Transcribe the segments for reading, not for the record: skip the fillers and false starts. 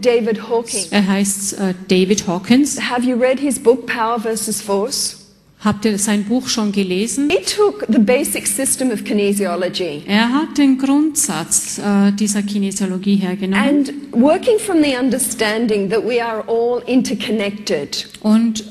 David Hawkins. Er heißt David Hawkins. Have you read his book, Power versus Force? Habt ihr sein Buch schon gelesen? He took the basic system of kinesiology. Er hat den Grundsatz dieser Kinesiologie hergenommen. And working from the understanding that we are all interconnected. Und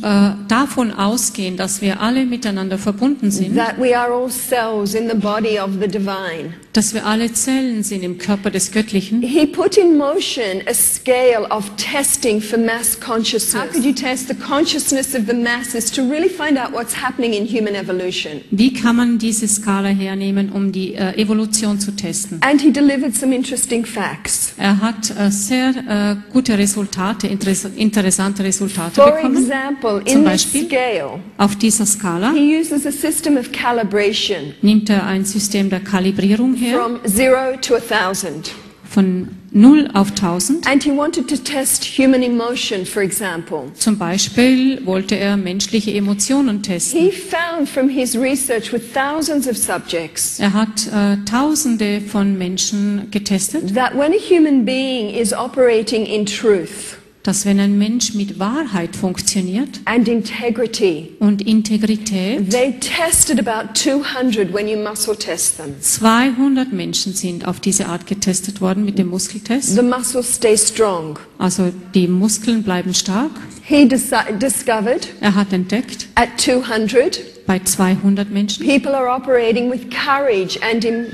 davon ausgehen, dass wir alle miteinander verbunden sind. That we are all cells in the body of the divine. Dass wir alle Zellen sind im Körper des Göttlichen. He put in motion a scale of testing for mass consciousness. How could you test the consciousness of the masses to really find out what's happening in human evolution? Wie kann man diese Skala hernehmen, um die Evolution zu testen? And he delivered some interesting facts. Er hat sehr gute Resultate, interessante Resultate For bekommen. example, Zum in this Beispiel scale, auf dieser Skala he uses a system of calibration nimmt er ein System der Kalibrierung her, from 0 to 1,000. von 0 auf 1000. And he wanted to test human emotion, for example. Zum Beispiel wollte er menschliche Emotionen testen. He found from his research with thousands of subjects Er hat Tausende von Menschen getestet, that when a human being is operating in truth dass wenn ein Mensch mit Wahrheit funktioniert and integrity, und Integrität, they tested about 200 when you muscle test them. 200 Menschen sind auf diese Art getestet worden mit dem Muskeltest. The muscles stay strong. Also die Muskeln bleiben stark. He discovered Er hat entdeckt, at 200 bei 200 Menschen, people are operating with courage and in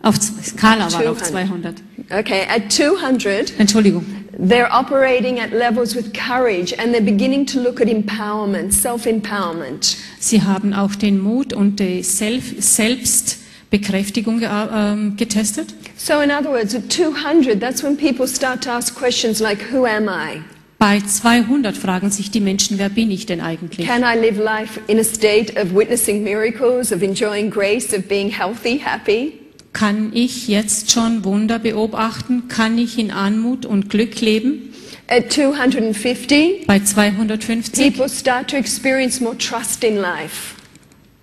auf Skala war auf 200. okay, at 200 Entschuldigung. they're operating at levels with courage and they're beginning to look at empowerment, self-empowerment. Sie haben auch den Mut und die Selbstbekräftigung getestet. So in other words, at 200, that's when people start to ask questions like, who am I? Bei 200 fragen sich die Menschen, wer bin ich denn eigentlich? Can I live life in a state of witnessing miracles, of enjoying grace, of being healthy, happy? Kann ich jetzt schon Wunder beobachten? Kann ich in Anmut und Glück leben? At 250, Bei 250, people start to experience more trust in life.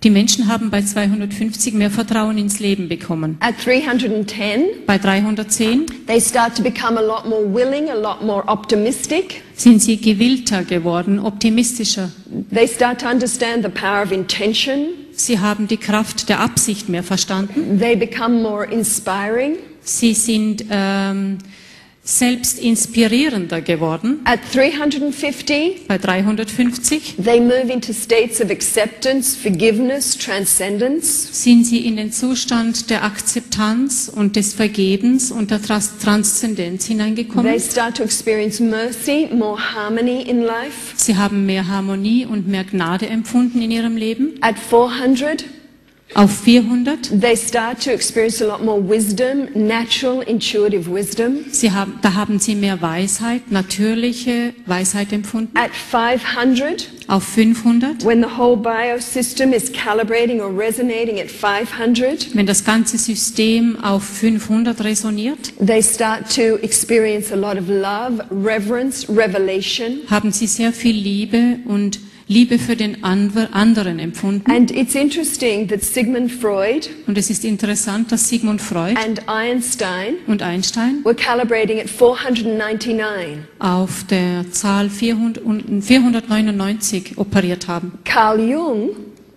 die Menschen haben bei 250 mehr Vertrauen ins Leben bekommen. At 310, Bei 310 they start to become a lot more willing, a lot more optimistic. sind sie gewillter geworden, optimistischer. They start to understand the power of intention. Sie haben die Kraft der Absicht mehr verstanden. They become more inspiring. Sie sind selbst inspirierender geworden. At 350, Bei 350 they move into states of acceptance, forgiveness, transcendence. sind sie in den Zustand der Akzeptanz und des Vergebens und der Transzendenz They hineingekommen. start to experience mercy, more harmony in life. Sie haben mehr Harmonie und mehr Gnade empfunden in ihrem Leben. At 400, Auf 400 they start to experience a lot more wisdom, natural, intuitive wisdom. da haben sie mehr Weisheit, natürliche Weisheit empfunden. At 500, Auf 500, when the whole biosystem is calibrating or resonating at 500, wenn das ganze System auf 500 resoniert, they start to experience a lot of love, reverence, revelation. haben sie sehr viel Liebe und Liebe für den anderen empfunden. And it's interesting that Sigmund Freud Und es ist interessant, dass Sigmund Freud and Einstein und Einstein were calibrating at 499. auf der Zahl 499 operiert haben. Carl Jung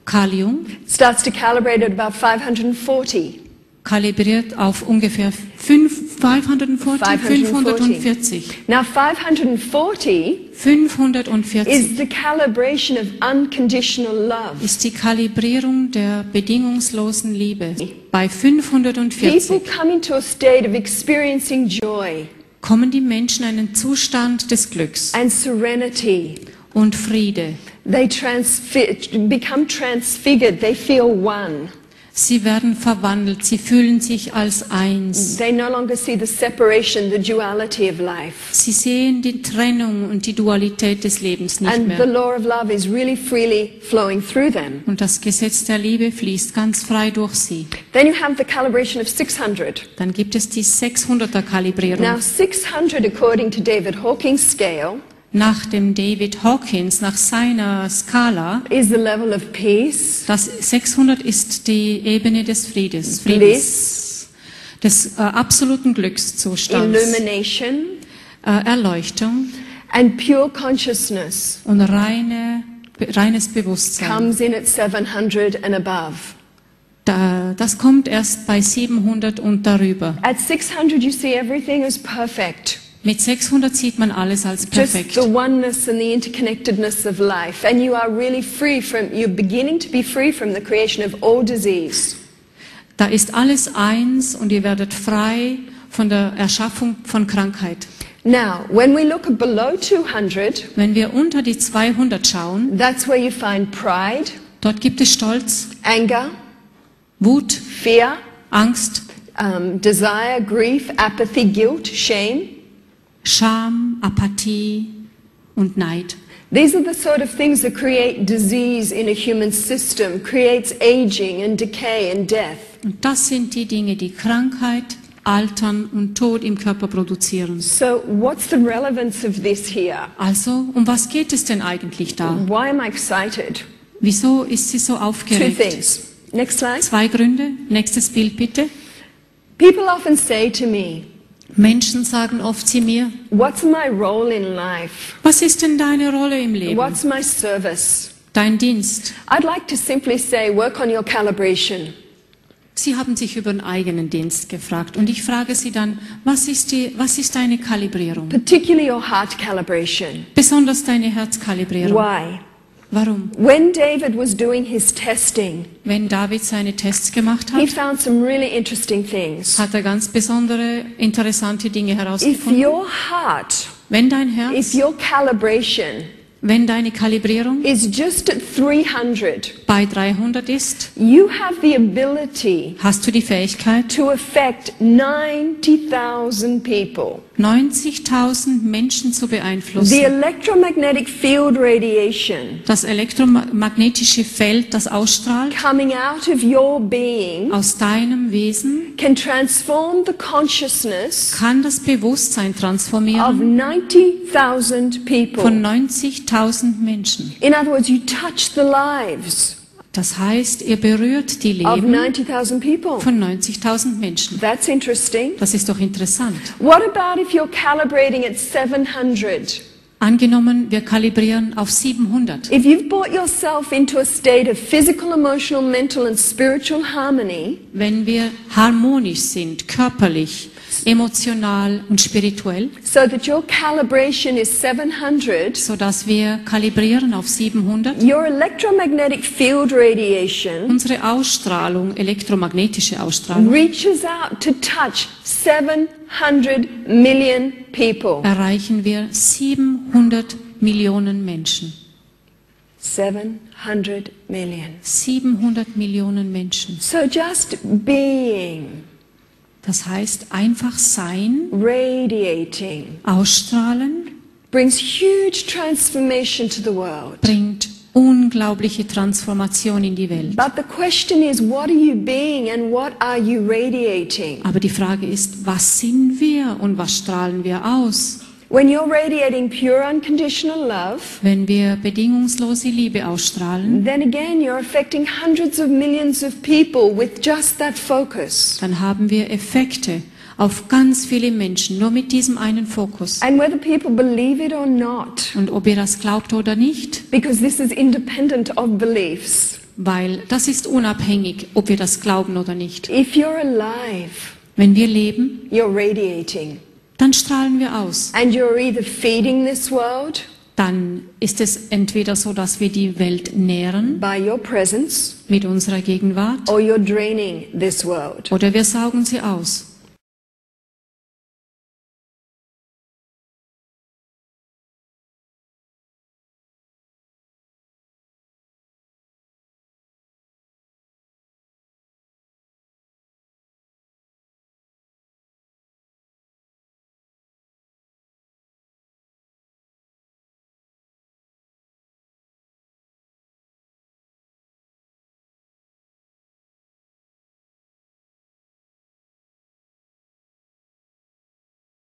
Carl Jung starts to calibrate at about 540. kalibriert auf ungefähr 540. Now 540 540 is the calibration of unconditional love. ist die Kalibrierung der bedingungslosen Liebe. Bei People 540 come into a state of experiencing joy kommen die Menschen in einen Zustand des Glücks and serenity. und Friede. They become transfigured. They feel one. Sie werden verwandelt, sie fühlen sich als eins. They no longer see the separation, the duality of life. Sie sehen die Trennung und die Dualität des Lebens nicht And the mehr. law of love is really freely flowing through them. Und das Gesetz der Liebe fließt ganz frei durch sie. Then you have the calibration of 600. Dann gibt es die 600er Kalibrierung. Now 600, according to David Hawkins' scale, Nach dem David Hawkins, nach seiner Skala, is the level of peace, das 600 ist die Ebene des Friedens. bliss, des absoluten Glückszustands, illumination, Erleuchtung and pure consciousness und reines Bewusstsein. comes in at 700 and above. Das kommt erst bei 700 und darüber. At 600 you see everything as perfect. Mit 600 sieht man alles als Just perfekt. the oneness and the interconnectedness of life. And you are really free you're beginning to be free from the creation of all disease. Da ist alles eins und ihr werdet frei von der Erschaffung von Krankheit. Now, when we look at below 200, Wenn wir unter die 200 schauen, that's where you find pride, dort gibt es Stolz, anger, Wut, fear, Angst, desire, grief, apathy, guilt, shame. Scham, Apathie und Neid. These are the sort of things that create disease in a human system, creates aging and decay and death. Und das sind die Dinge, die Krankheit, Altern und Tod im Körper produzieren. So what's the relevance of this here? Also, um was geht es denn eigentlich da? Why am I excited? Wieso ist sie so Two aufgeregt? things. Next slide. 2 Gründe. Nächstes Bild bitte. People often say to me, Menschen sagen oft zu mir, what's my role in life? was ist denn deine Rolle im Leben? What's my service? Dein Dienst? I'd like to simply say, work on your calibration. Sie haben sich über den eigenen Dienst gefragt und ich frage Sie dann, was ist deine Kalibrierung? Particularly your heart calibration. Besonders deine Herzkalibrierung. Why? Warum? When David was doing his testing, Wenn David seine Tests gemacht he hat, found some really interesting things. hat er ganz besondere, interessante Dinge If herausgefunden. your heart, Wenn dein if Herz, your calibration wenn deine Kalibrierung is just at 300, bei 300 ist, you have the ability hast du die Fähigkeit, to affect 90,000 people. 90.000 Menschen zu The beeinflussen. electromagnetic field radiation Das elektromagnetische Feld, das ausstrahlt, coming out of your being aus deinem Wesen, can transform the consciousness kann das Bewusstsein of transformieren 90,000 people. von 90.000 Menschen. In other words, you touch the lives Das heißt, ihr berührt die of Leben 90,000 people. von 90.000 Menschen. That's interesting. Das ist doch interessant. What about if you're calibrating at 700? Angenommen, wir kalibrieren auf 700. If you've brought yourself into a state of physical, emotional, mental and spiritual harmony, Wenn wir harmonisch sind, körperlich, emotional und spirituell, so that your calibration is 700, sodass wir kalibrieren auf 700, your electromagnetic field radiation unsere Ausstrahlung, elektromagnetische Ausstrahlung, reaches out to touch 700 million people. erreichen wir 700 Millionen Menschen. 700 million. 700 Millionen Menschen. So just being, Das heißt, einfach sein, radiating, ausstrahlen, brings huge transformation to the world. bringt unglaubliche Transformation in die Welt. But the question is, what are you being and what are you radiating? Aber die Frage ist, was sind wir und was strahlen wir aus? When you're radiating pure unconditional love, Wenn wir bedingungslose Liebe ausstrahlen, then again you're affecting hundreds of millions of people with just that focus. dann haben wir Effekte auf ganz viele Menschen, nur mit diesem einen Fokus. And whether people believe it or not, Und ob ihr das glaubt oder nicht, because this is independent of beliefs, weil das ist unabhängig, ob wir das glauben oder nicht. if you're alive, Wenn wir leben, you're radiating. dann strahlen wir aus. And you're either feeding this world Dann ist es entweder so, dass wir die Welt nähren by your presence, mit unserer Gegenwart or you're draining this world. oder wir saugen sie aus.